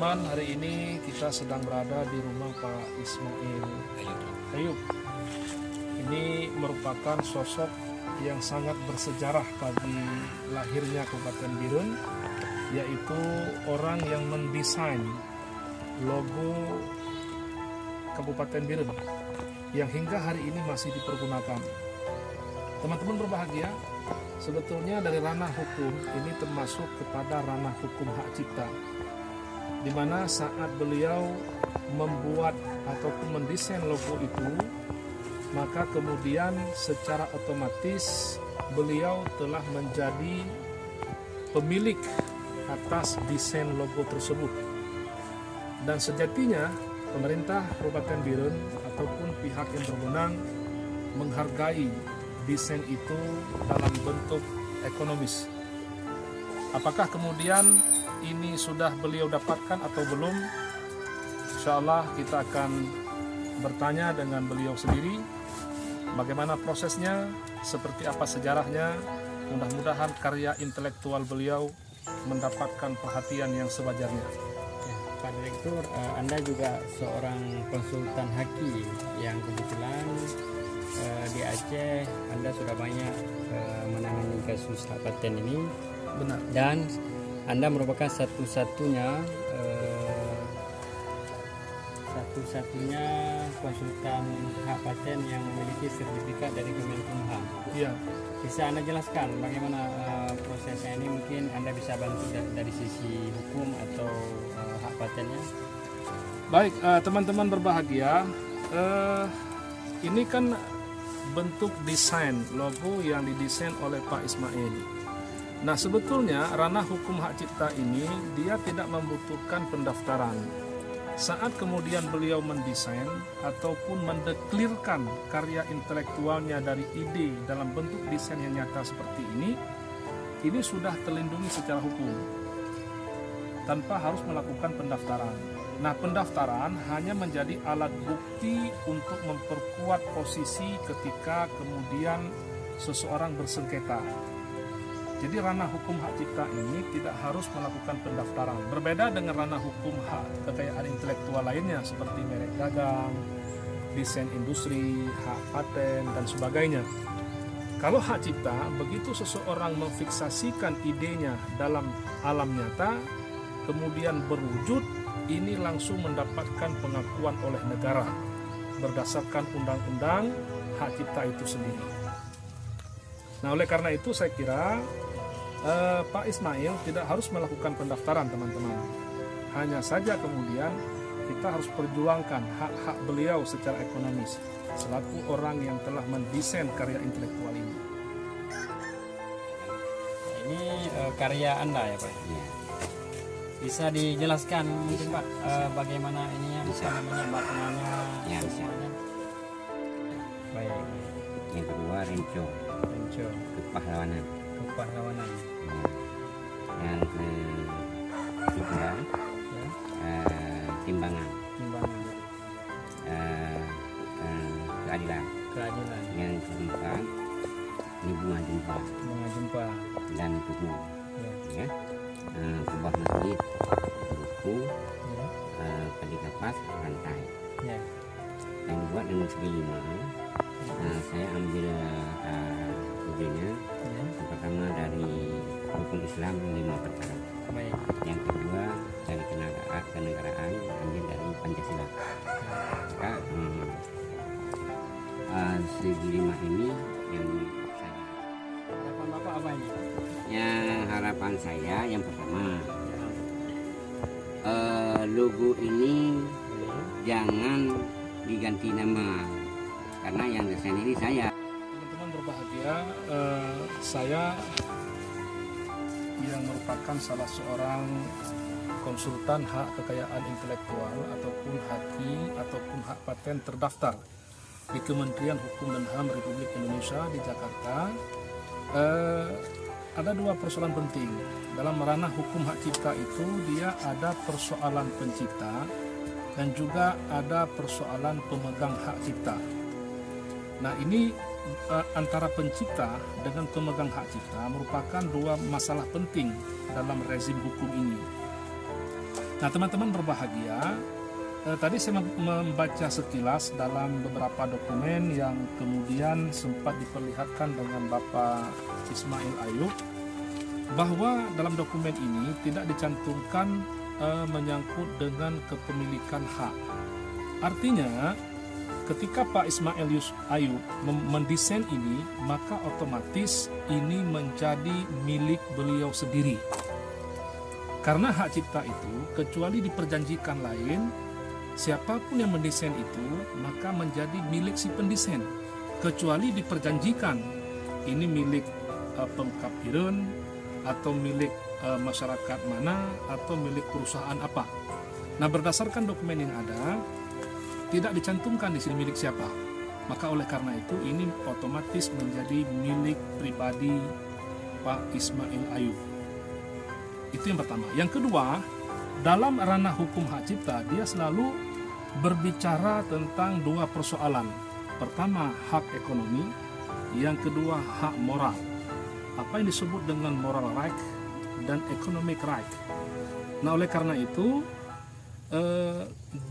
teman-teman, hari ini kita sedang berada di rumah Pak Ismail Ayub. Ini merupakan sosok yang sangat bersejarah bagi lahirnya Kabupaten Birun, yaitu orang yang mendesain logo Kabupaten Birun yang hingga hari ini masih dipergunakan. Teman-teman berbahagia, sebetulnya dari ranah hukum ini termasuk kepada ranah hukum hak cipta, di mana saat beliau membuat ataupun mendesain logo itu, maka kemudian secara otomatis beliau telah menjadi pemilik atas desain logo tersebut. Dan sejatinya pemerintah Kabupaten Birun ataupun pihak yang berwenang menghargai desain itu dalam bentuk ekonomis. Apakah kemudian ini sudah beliau dapatkan atau belum? Insya Allah kita akan bertanya dengan beliau sendiri bagaimana prosesnya, seperti apa sejarahnya. Mudah-mudahan karya intelektual beliau mendapatkan perhatian yang sewajarnya. Pak Direktur, Anda juga seorang konsultan hakim yang kebetulan di Aceh Anda sudah banyak menangani kasus hak paten ini. Benar. Dan Anda merupakan satu-satunya konsultan hak paten yang memiliki sertifikat dari Kemenkumham. Iya. Bisa Anda jelaskan bagaimana prosesnya ini? Mungkin Anda bisa bantu dari sisi hukum atau hak patennya. Baik, teman-teman berbahagia, ini kan bentuk desain logo yang didesain oleh Pak Ismail. Nah, sebetulnya ranah hukum hak cipta ini dia tidak membutuhkan pendaftaran. Saat kemudian beliau mendesain ataupun mendeklirkan karya intelektualnya dari ide dalam bentuk desain yang nyata seperti ini sudah terlindungi secara hukum tanpa harus melakukan pendaftaran. Nah, pendaftaran hanya menjadi alat bukti untuk memperkuat posisi ketika kemudian seseorang bersengketa. Jadi ranah hukum hak cipta ini tidak harus melakukan pendaftaran. Berbeda dengan ranah hukum hak kekayaan intelektual lainnya seperti merek dagang, desain industri, hak paten, dan sebagainya. Kalau hak cipta, begitu seseorang memfiksasikan idenya dalam alam nyata, kemudian berwujud, ini langsung mendapatkan pengakuan oleh negara berdasarkan undang-undang hak cipta itu sendiri. Nah, oleh karena itu saya kira Pak Ismail tidak harus melakukan pendaftaran, teman-teman. Hanya saja kemudian kita harus perjuangkan hak-hak beliau secara ekonomis selaku orang yang telah mendesain karya intelektual ini. Ini karya Anda ya Pak? Ya. Bisa dijelaskan mungkin Pak bagaimana ininya, Bisa. namanya, maknanya, Ya, bisa. semuanya? Baik, Yang kedua Renco, Renco, kepahlawanan. kepahlawanan. Ya. Yang ketiga Ya, timbangan, timbangan, keadilan. keadilan, Yang keempat ini bunga jumpa bunga jumpa. dan tugu. Ya, Ya. Kubah masjid, buku, ya, padi kapas, rantai. ya. Yang dibuat dengan segi 5. Saya ambil idenya. Ya. Yang pertama dari rukun Islam 5 perkara. Baik. Yang kedua dari kenegaraan ambil dari Pancasila. Maka segi 5 ini yang saya, Harapan Bapak apa ini? harapan saya yang pertama, logo ini jangan diganti nama, karena yang desain ini saya. Teman-teman berbahagia, saya yang merupakan salah seorang konsultan hak kekayaan intelektual ataupun haki ataupun hak paten terdaftar di Kementerian Hukum dan HAM Republik Indonesia di Jakarta. Ada 2 persoalan penting dalam ranah hukum hak cipta itu. Dia ada persoalan pencipta dan juga ada persoalan pemegang hak cipta. Nah, ini antara pencipta dengan pemegang hak cipta merupakan 2 masalah penting dalam rezim hukum ini. Nah, teman-teman berbahagia, tadi saya membaca sekilas dalam beberapa dokumen yang kemudian sempat diperlihatkan dengan Bapak Ismail Ayub, bahwa dalam dokumen ini tidak dicantumkan menyangkut dengan kepemilikan hak. Artinya, ketika Pak Ismail Ayub mendesain ini, maka otomatis ini menjadi milik beliau sendiri. Karena hak cipta itu, kecuali diperjanjikan lain, siapapun yang mendesain itu, maka menjadi milik si pendesain. Kecuali diperjanjikan, ini milik pengkapiran, atau milik masyarakat mana, atau milik perusahaan apa. Nah, berdasarkan dokumen yang ada, tidak dicantumkan di sini milik siapa. Maka oleh karena itu, ini otomatis menjadi milik pribadi Pak Ismail Ayub. Itu yang pertama. Yang kedua, dalam ranah hukum hak cipta, dia selalu berbicara tentang dua persoalan. Pertama, hak ekonomi. Yang kedua, hak moral. Apa yang disebut dengan moral right dan economic right. Nah, oleh karena itu,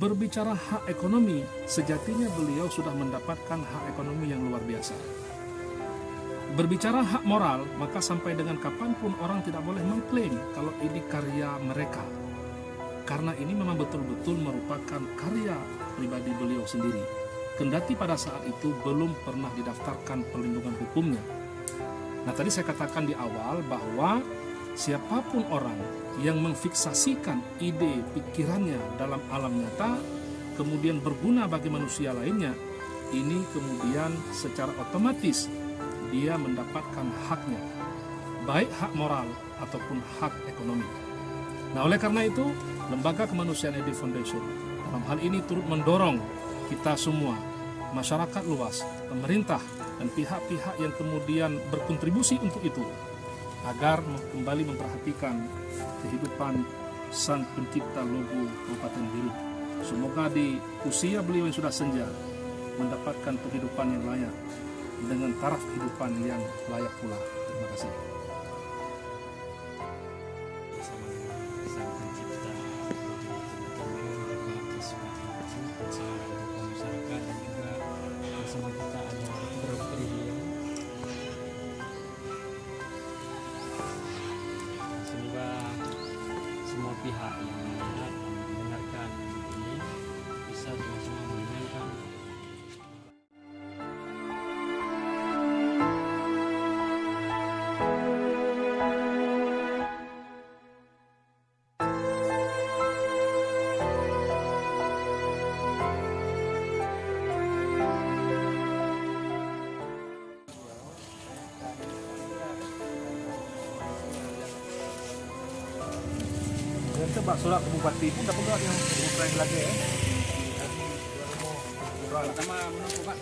berbicara hak ekonomi, sejatinya beliau sudah mendapatkan hak ekonomi yang luar biasa. Berbicara hak moral, maka sampai dengan kapanpun orang tidak boleh mengklaim kalau ini karya mereka. Karena ini memang betul-betul merupakan karya pribadi beliau sendiri. Kendati pada saat itu belum pernah didaftarkan perlindungan hukumnya. Nah, tadi saya katakan di awal bahwa siapapun orang yang memfiksasikan ide pikirannya dalam alam nyata, kemudian berguna bagi manusia lainnya, ini kemudian secara otomatis dia mendapatkan haknya, baik hak moral ataupun hak ekonomi. Nah, oleh karena itu, Lembaga Kemanusiaan ID Foundation dalam hal ini turut mendorong kita semua, masyarakat luas, pemerintah, dan pihak-pihak yang kemudian berkontribusi untuk itu, agar kembali memperhatikan kehidupan sang pencipta logo Kabupaten Biru. Semoga di usia beliau yang sudah senja mendapatkan kehidupan yang layak, dengan taraf kehidupan yang layak pula. Terima kasih. Bersama sang pencipta Bapak Ismail Ayub, bersama tokoh masyarakat, dan juga bersama kita ada beliau. Semoga semua pihak yang melihat dan mendengarkan ini bisa sama-sama mengingatkan Coba surat ke Bupati pun dapat enggak yang lagi ya? pertama menunggu Pak.